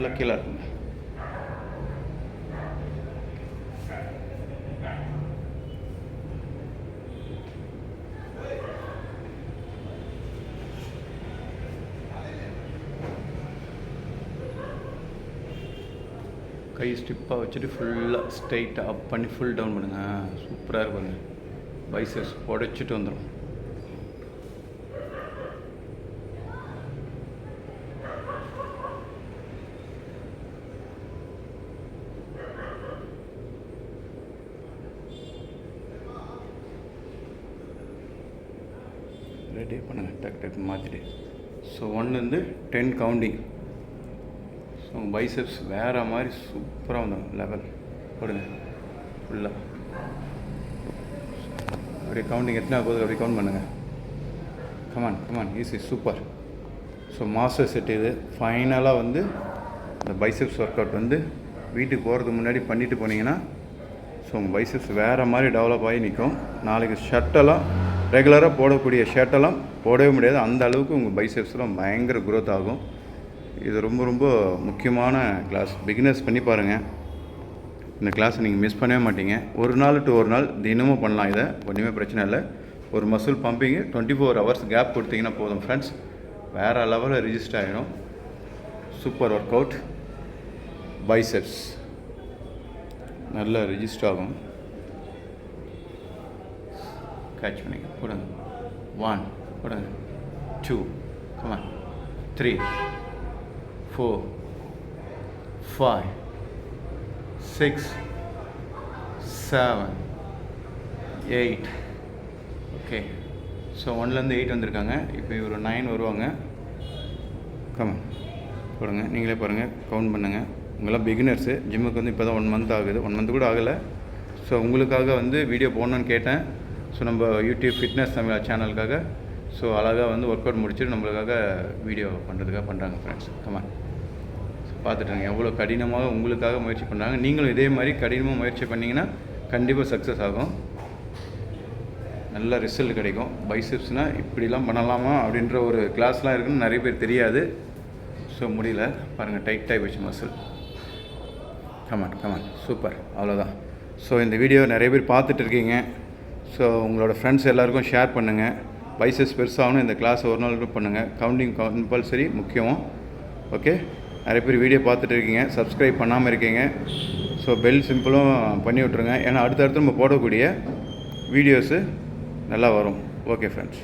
நல்லா கீழே இருக்குங்க. கை ஸ்டிப்பாக வச்சுட்டு ஃபுல்லாக ஸ்ட்ரைட்டாக அப் பண்ணி ஃபுல் டவுன் பண்ணுங்கள். சூப்பராக இருப்பாங்க. பைசெப்ஸ் உடைச்சிட்டு வந்துடும். ரெடி பண்ணுங்கள். டக்கு மாற்றிட்டு. So 1 10 counting. ஸோ உங்கள் பைசெப்ஸ் வேறு மாதிரி சூப்பராக வந்துடும். லெவல் போடுங்க ஃபுல்லாக. அப்படியே கவுண்டிங் எத்தனை போகுது அப்படியே கவுண்ட் பண்ணுங்கள். Come on easy, super. So master set இது. ஃபைனலாக இந்த பைசெப்ஸ் ஒர்க் அவுட் வீட்டுக்கு போகிறதுக்கு முன்னாடி பண்ணிவிட்டு போனீங்கன்னா ஸோ உங்கள் பைசெப்ஸ் வேறு மாதிரி டெவலப் ஆகி நிற்கும். நாளைக்கு ஷர்ட்டெல்லாம் ரெகுலராக போடக்கூடிய ஷர்ட்டெல்லாம் போடவே முடியாது. அந்த அளவுக்கு உங்கள் பைசெப்ஸ்லாம் பயங்கர க்ரோத் ஆகும். இது ரொம்ப ரொம்ப முக்கியமான கிளாஸ். பிகினர்ஸ் பண்ணி பாருங்கள். இந்த கிளாஸை நீங்கள் மிஸ் பண்ணவே மாட்டீங்க. ஒரு நாள் டு ஒரு நாள் தினமும் பண்ணலாம். இதை ஒன்றுமே பிரச்சனை இல்லை. ஒரு மசில் பம்பிங்கு 24 hours கேப் கொடுத்தீங்கன்னா போதும் ஃப்ரெண்ட்ஸ். வேறு லெவலில் ரிஜிஸ்டர் ஆகிடும். Super work out. பைசெப்ஸ் நல்லா ரிஜிஸ்டர் ஆகும். கேட்ச் பண்ணிங்க. போடுங்க. 1 போடுங்க. 2 கமான். 3 4 5 6 7 8. ஓகே. ஸோ 1 8 வந்திருக்காங்க. இப்போ இவர் 9 வருவாங்க. கமான் போடுங்க. நீங்களே பாருங்கள், கவுண்ட் பண்ணுங்கள். உங்களாம் பிகினர்ஸு. ஜிம்முக்கு இப்போ தான் 1 month ஆகுது. 1 month கூட ஆகலை. ஸோ உங்களுக்காக வீடியோ போடணுன்னு கேட்டேன். ஸோ நம்ம யூடியூப் ஃபிட்னஸ் தமிழ் சேனலுக்காக ஸோ அழகாக ஒர்க் அவுட் முடிச்சுட்டு நம்மளுக்காக வீடியோ பண்ணுறதுக்காக பண்ணுறாங்க ஃப்ரெண்ட்ஸ். கமான். ஸோ பார்த்துட்டுருங்க எவ்வளோ கடினமாக உங்களுக்காக முயற்சி பண்ணுறாங்க. நீங்களும் இதே மாதிரி கடினமாக முயற்சி பண்ணிங்கன்னா கண்டிப்பாக சக்ஸஸ் ஆகும். நல்ல ரிசல்ட் கிடைக்கும். பைசெப்ஸ்னால் இப்படிலாம் பண்ணலாமா அப்படின்ற ஒரு கிளாஸ்லாம் இருக்குன்னு நிறைய பேர் தெரியாது. ஸோ முடியல பாருங்கள், டைட்டாகி போச்சு மசில். Come on super. அவ்வளோதான். ஸோ இந்த வீடியோ நிறைய பேர் பார்த்துட்ருக்கீங்க. ஸோ உங்களோட ஃப்ரெண்ட்ஸ் எல்லாேருக்கும் ஷேர் பண்ணுங்கள். பைசெப்ஸ் பெருசாகணும். இந்த கிளாஸ் ஒரு நாள் பண்ணுங்கள். கவுண்டிங் கம்பல்சரி முக்கியம். ஓகே. நிறைய பேர் வீடியோ பார்த்துட்டு இருக்கீங்க, சப்ஸ்கிரைப் பண்ணாமல் இருக்கீங்க. ஸோ பெல் சிம்பிளும் பண்ணி விட்ருங்க. ஏன்னா அடுத்தடுத்து நம்ம போடக்கூடிய வீடியோஸு நல்லா வரும். Okay friends.